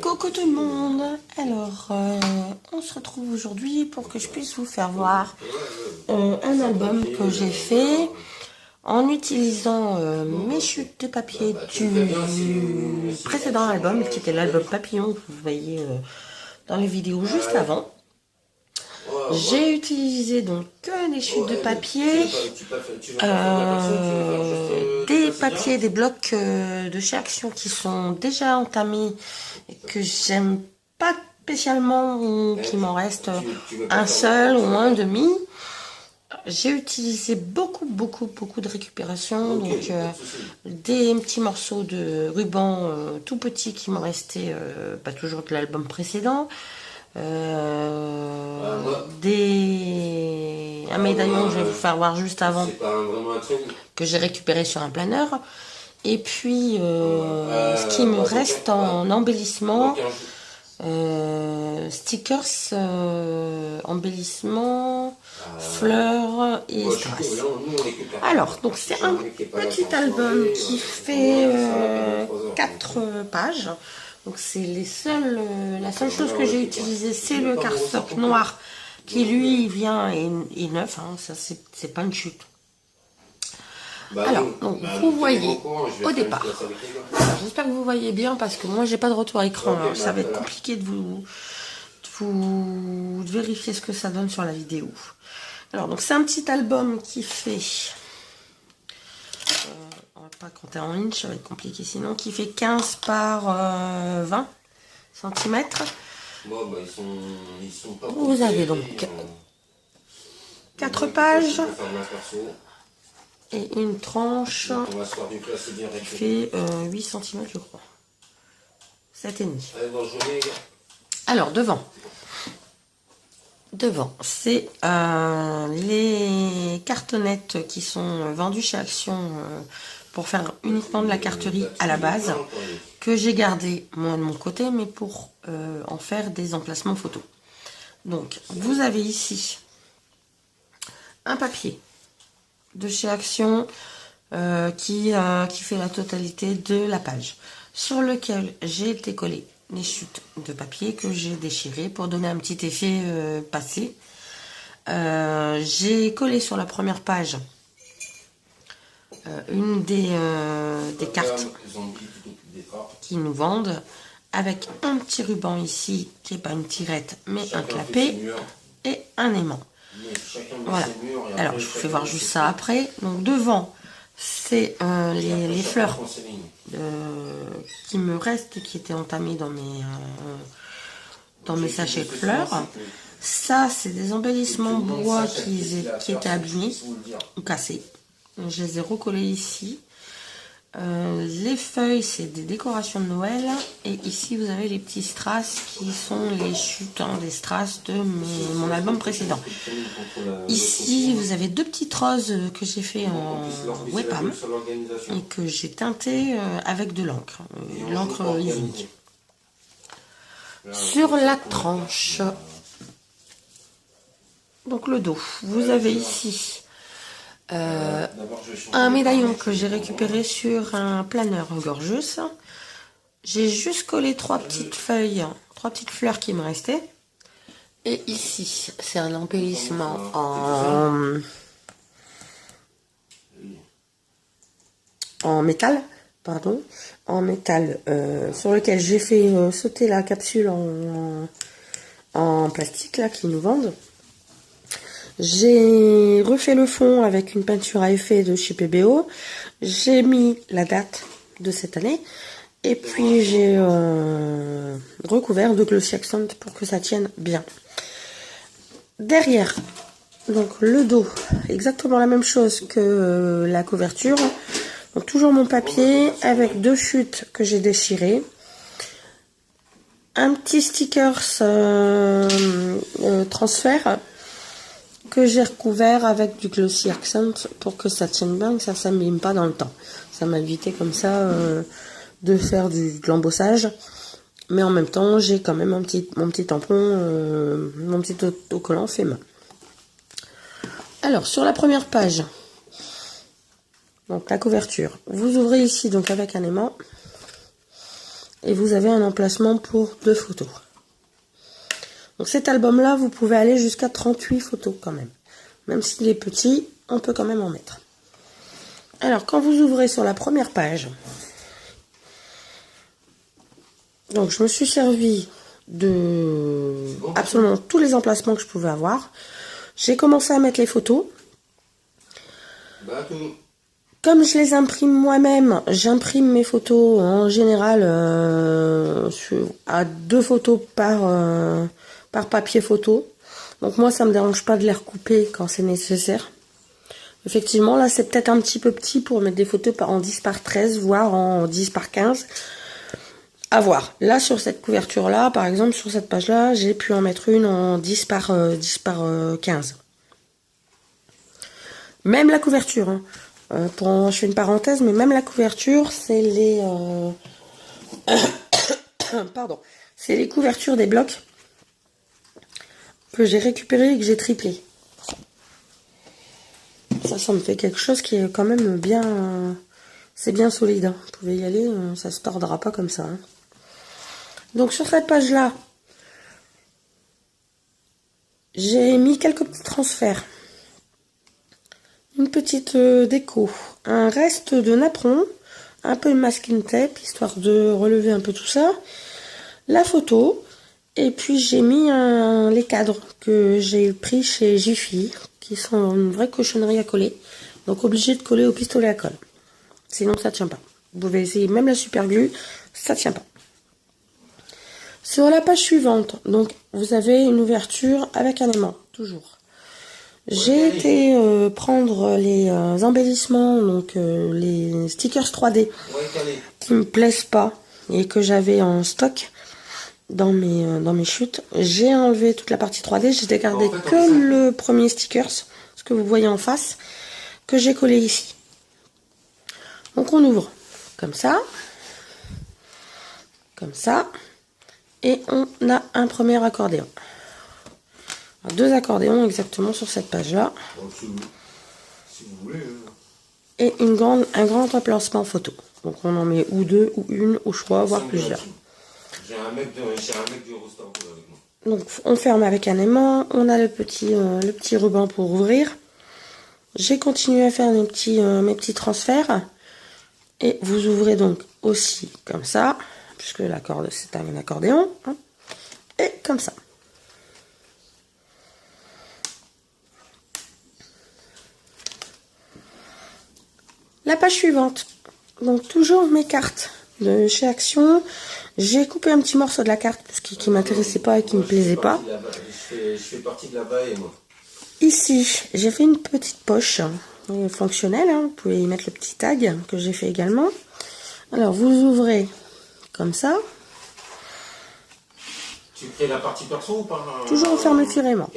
Coucou tout le monde. Alors, on se retrouve aujourd'hui pour que je puisse vous faire voir un album que j'ai fait en utilisant mes chutes de papier du précédent album, qui était l'album Papillon que vous voyez dans les vidéos juste avant. J'ai utilisé donc que des chutes de papier, des papiers, des blocs de chez Action qui sont déjà entamés et que j'aime pas spécialement, ou qu'il m'en reste un seul ou un demi. J'ai utilisé beaucoup de récupération, donc des petits morceaux de ruban tout petits qui m'en restaient, pas toujours de l'album précédent. Un médaillon que je vais vous faire voir juste avant, que j'ai récupéré sur un planeur. Et puis ce qui me reste en embellissement, stickers, embellissement, fleurs et strass. Alors, donc c'est un petit album qui fait 4 pages. Donc c'est la seule chose que j'ai utilisée, c'est le cardstock noir qui lui vient est neuf, hein, ça c'est pas une chute. Alors, donc vous voyez au départ, j'espère que vous voyez bien parce que moi j'ai pas de retour à écran, alors ça va être compliqué de vérifier ce que ça donne sur la vidéo. Alors donc c'est un petit album qui fait, on va pas compter en inch, ça va être compliqué sinon, qui fait 15 par 20 cm. Vous avez donc 4 pages et une tranche qui fait 8 cm je crois, 7,5. Alors devant c'est les cartonnettes qui sont vendues chez Action pour faire uniquement de la carterie à la base, que j'ai gardé moi de mon côté, mais pour en faire des emplacements photos. Donc vous avez ici un papier de chez Action qui fait la totalité de la page, sur lequel j'ai décollé les chutes de papier que j'ai déchirées pour donner un petit effet passé. J'ai collé sur la première page une des cartes qui nous vendent, avec un petit ruban ici qui n'est pas une tirette mais un clapet et un aimant. Voilà, alors je vous fais voir juste ça après. Donc devant c'est les fleurs qui me restent, qui étaient entamées dans mes sachets de fleurs. Ça c'est des embellissements bois qui étaient abîmés ou cassés, je les ai recollés ici. Les feuilles c'est des décorations de Noël, et ici vous avez les petits strass qui sont les chutes des strass de mon album précédent. Ici vous avez 2 petites roses que j'ai fait en webam et que j'ai teinté avec de l'encre, l'encre Ink. Sur la tranche, donc le dos, vous avez ici un médaillon que j'ai récupéré sur un planeur Gorgeous. J'ai juste collé 3 petites feuilles, 3 petites fleurs qui me restaient. Et ici, c'est un embellissement en métal, pardon, sur lequel j'ai fait sauter la capsule en plastique là qui nous vendent. J'ai refait le fond avec une peinture à effet de chez PBO. J'ai mis la date de cette année. Et puis j'ai recouvert de glossy accent pour que ça tienne bien. Derrière, donc le dos, exactement la même chose que la couverture. Donc toujours mon papier avec 2 chutes que j'ai déchirées. Un petit stickers transfert que j'ai recouvert avec du glossy accent pour que ça tienne bien, que ça ne s'abîme pas dans le temps. Ça m'a évité comme ça de faire de l'embossage, mais en même temps j'ai quand même mon petit tampon, mon petit autocollant fait main. Alors sur la première page, donc la couverture, vous ouvrez ici donc avec un aimant, Et vous avez un emplacement pour 2 photos. Donc cet album-là, vous pouvez aller jusqu'à 38 photos quand même. Même s'il est petit, on peut quand même en mettre. Alors, quand vous ouvrez sur la première page, donc je me suis servi de absolument tous les emplacements que je pouvais avoir. J'ai commencé à mettre les photos. Comme je les imprime moi-même, j'imprime mes photos en général à 2 photos par papier photo. Donc moi, ça me dérange pas de les recouper quand c'est nécessaire. Effectivement, là, c'est peut-être un petit peu petit pour mettre des photos en 10 par 13, voire en 10 par 15. À voir. Là, sur cette couverture-là, par exemple, sur cette page-là, j'ai pu en mettre une en 10 par 15. Même la couverture, hein. Je fais une parenthèse, mais même la couverture, c'est les... Pardon. C'est les couvertures des blocs que j'ai récupéré et que j'ai triplé. Ça me fait quelque chose qui est quand même bien... c'est bien solide, hein. Vous pouvez y aller, ça se tordra pas comme ça, hein. Donc sur cette page-là, j'ai mis quelques petits transferts. Une petite déco. Un reste de napperon. Un peu de masking tape, histoire de relever un peu tout ça. La photo. Et puis j'ai mis les cadres que j'ai pris chez Jiffy, qui sont une vraie cochonnerie à coller. Donc obligé de coller au pistolet à colle. Sinon ça tient pas. Vous pouvez essayer même la super glue, ça tient pas. Sur la page suivante, donc vous avez une ouverture avec un aimant, toujours. J'ai été prendre les embellissements, donc les stickers 3D qui me plaisent pas et que j'avais en stock dans mes chutes. J'ai enlevé toute la partie 3D, j'ai gardé que le premier stickers, ce que vous voyez en face, que j'ai collé ici. Donc on ouvre comme ça, et on a un premier accordéon. 2 accordéons exactement sur cette page-là. Si vous voulez. Et un grand emplacement photo. Donc on en met ou 2, ou une, au choix, voire plusieurs. J'ai un mec du Eurostar avec moi. Donc on ferme avec un aimant. On a le petit ruban pour ouvrir. J'ai continué à faire mes petits transferts. Et vous ouvrez donc aussi comme ça, puisque c'est un accordéon. Hein, et comme ça. La page suivante. Donc toujours mes cartes de chez Action. J'ai coupé un petit morceau de la carte parce qui m'intéressait pas et qui me plaisait pas. Je fais partie de là-bas et moi. Ici, j'ai fait une petite poche fonctionnelle. Hein. Vous pouvez y mettre le petit tag que j'ai fait également. Alors vous ouvrez comme ça. Tu crées la partie perso ou par toujours en fermeture aimant.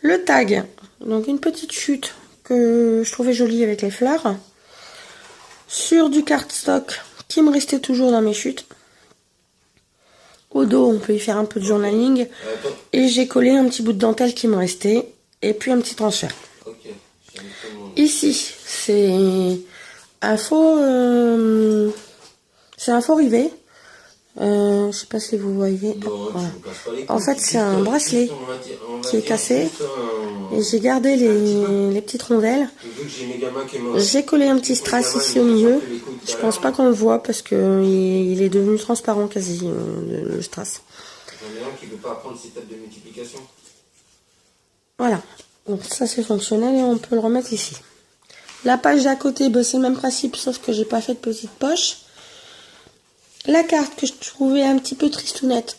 Le tag, donc une petite chute que je trouvais jolie avec les fleurs. Sur du cardstock qui me restait toujours dans mes chutes. Au dos, on peut y faire un peu de journaling. Et j'ai collé un petit bout de dentelle qui me restait. Et puis un petit transfert. Ici, c'est un faux rivet. Je sais pas si vous voyez. Voilà. En fait, c'est un bracelet qui est cassé. Et j'ai gardé les petites rondelles. J'ai collé un petit strass ici au milieu. Je pense pas qu'on le voit parce que il est devenu transparent quasi, le strass. J'en ai un qui ne veut pas apprendre ses tables de multiplication. Voilà. Donc ça c'est fonctionnel et on peut le remettre ici. La page d'à côté, bah, c'est le même principe sauf que j'ai pas fait de petite poche. La carte que je trouvais un petit peu tristounette,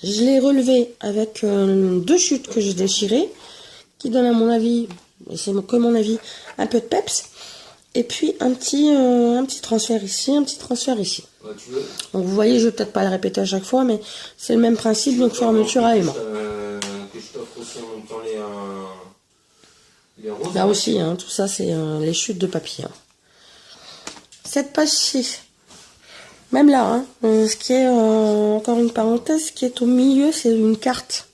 je l'ai relevée avec 2 chutes que j'ai déchirées, qui donnent à mon avis, et c'est que mon avis, un peu de peps. Et puis un petit transfert ici, un petit transfert ici. Ouais, donc vous voyez, je vais peut-être pas le répéter à chaque fois, mais c'est le même principe, donc fermeture à aimant. Que je t'offre aussi en même temps les roses. Là aussi, hein, tout ça c'est les chutes de papier. Hein. Cette page-ci, même là, hein, ce qui est, encore une parenthèse, ce qui est au milieu, c'est une carte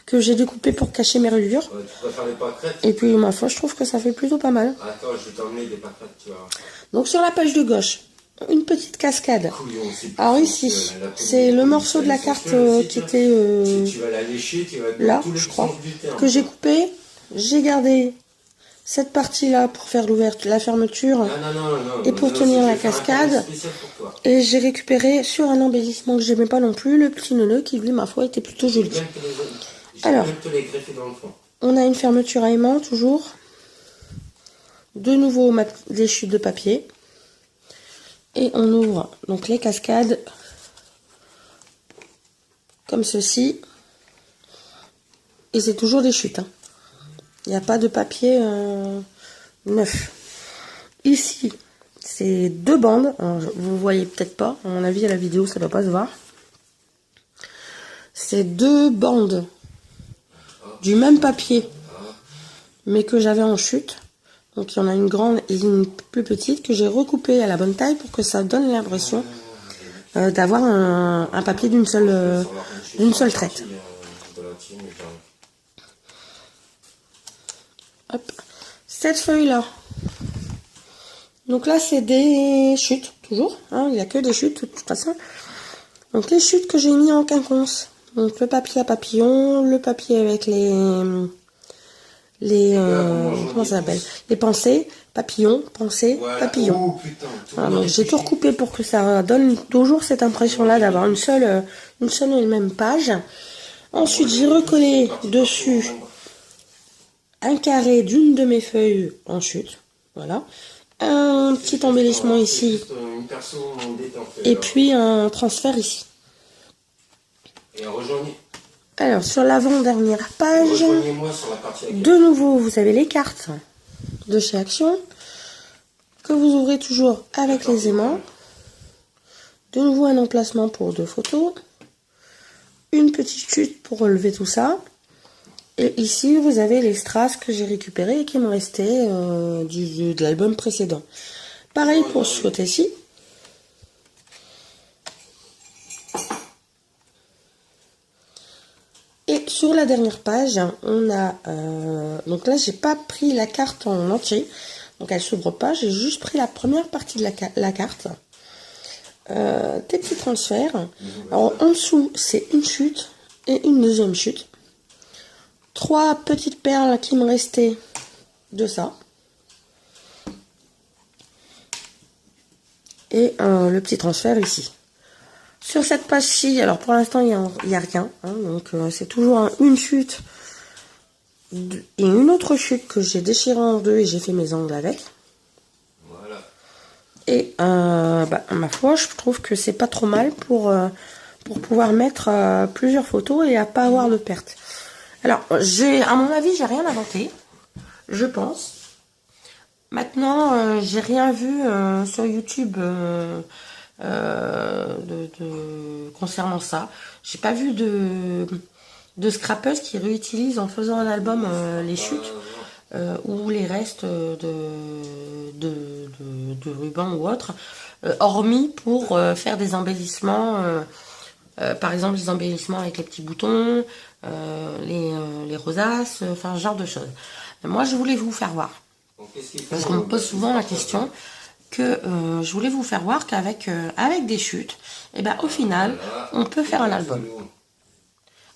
que j'ai découpée pour cacher mes reliures. Ouais, tu préfères les pâquerettes? Et puis, ma foi, je trouve que ça fait plutôt pas mal. Attends, je vais t'emmener des pâquerettes, tu vois. Donc, sur la page de gauche, une petite cascade. Couillon, c'est plus Alors fort ici, que la c'est le morceau de la carte qui était tu vas la lécher, tu vas là, tous les je crois, sens du terme, que j'ai quoi. coupé. J'ai gardé cette partie-là pour faire l'ouverture, la fermeture, Non, et pour non, tenir c'est la que je vais faire un cascade. cadeau spécial pour toi. Et j'ai récupéré sur un embellissement que j'aimais pas non plus, le petit nœud qui, lui, ma foi, était plutôt joli. Alors, même te les greffer dans le fond. on a une fermeture à aimant, toujours. De nouveau, des chutes de papier. Et on ouvre donc les cascades comme ceci. Et c'est toujours des chutes. Hein. Il n'y a pas de papier neuf. Ici, c'est 2 bandes. Alors, vous voyez peut-être pas. À mon avis, à la vidéo, ça ne doit pas se voir. C'est 2 bandes du même papier, mais que j'avais en chute. Donc, il y en a une grande et une plus petite que j'ai recoupée à la bonne taille pour que ça donne l'impression d'avoir un papier d'une seule traite. Hop. Cette feuille-là. Donc là, c'est des chutes, toujours. Hein, il n'y a que des chutes, de toute façon. Donc les chutes que j'ai mis en quinconce. Donc le papier à papillon, le papier avec comment ça s'appelle? Les pensées, papillon, pensée, voilà. papillon. Oh, putain, Voilà, donc j'ai tout recoupé pour que ça donne toujours cette impression-là d'avoir une seule et même page. Ensuite, j'ai recollé dessus un carré d'une de mes feuilles en chute. Voilà. Un petit embellissement ici. Et puis un transfert ici. Et rejoignez. Alors, sur l'avant-dernière page, de nouveau, vous avez les cartes de chez Action, que vous ouvrez toujours avec les aimants. De nouveau, un emplacement pour 2 photos. Une petite chute pour relever tout ça. Et ici, vous avez les strass que j'ai récupérés et qui me restaient de l'album précédent. Pareil pour ce côté-ci. Et sur la dernière page, on a... donc là, j'ai pas pris la carte en entier. Donc elle s'ouvre pas. J'ai juste pris la première partie de la carte. Des petits transferts. Alors en dessous, c'est une chute et une deuxième chute. 3 petites perles qui me restaient de ça. Et le petit transfert ici. Sur cette page-ci, alors pour l'instant, il n'y a rien. Hein, donc c'est toujours une chute et une autre chute que j'ai déchirée en 2 et j'ai fait mes angles avec. Voilà. Et ma foi, je trouve que c'est pas trop mal pour pouvoir mettre plusieurs photos et à pas avoir de perte. Alors, à mon avis, j'ai rien inventé, je pense. Maintenant, j'ai rien vu sur YouTube concernant ça. J'ai pas vu de scrapeuse qui réutilise en faisant un album les chutes ou les restes de ruban ou autre, hormis pour faire des embellissements. Par exemple, les embellissements avec les petits boutons, les rosaces, enfin, ce genre de choses. Moi, je voulais vous faire voir, parce qu'on me pose souvent la question, que je voulais vous faire voir qu'avec avec des chutes, et ben, au final, on peut faire un album.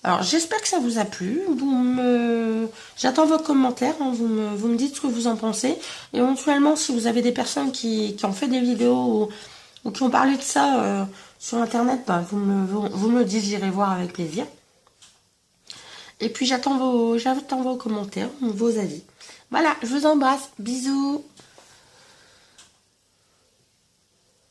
Alors, j'espère que ça vous a plu. J'attends vos commentaires, hein, vous me dites ce que vous en pensez. Et éventuellement, si vous avez des personnes qui ont fait des vidéos ou qui ont parlé de ça sur Internet, bah, vous me le dites, j'irai voir avec plaisir. Et puis, j'attends vos commentaires, vos avis. Voilà, je vous embrasse. Bisous.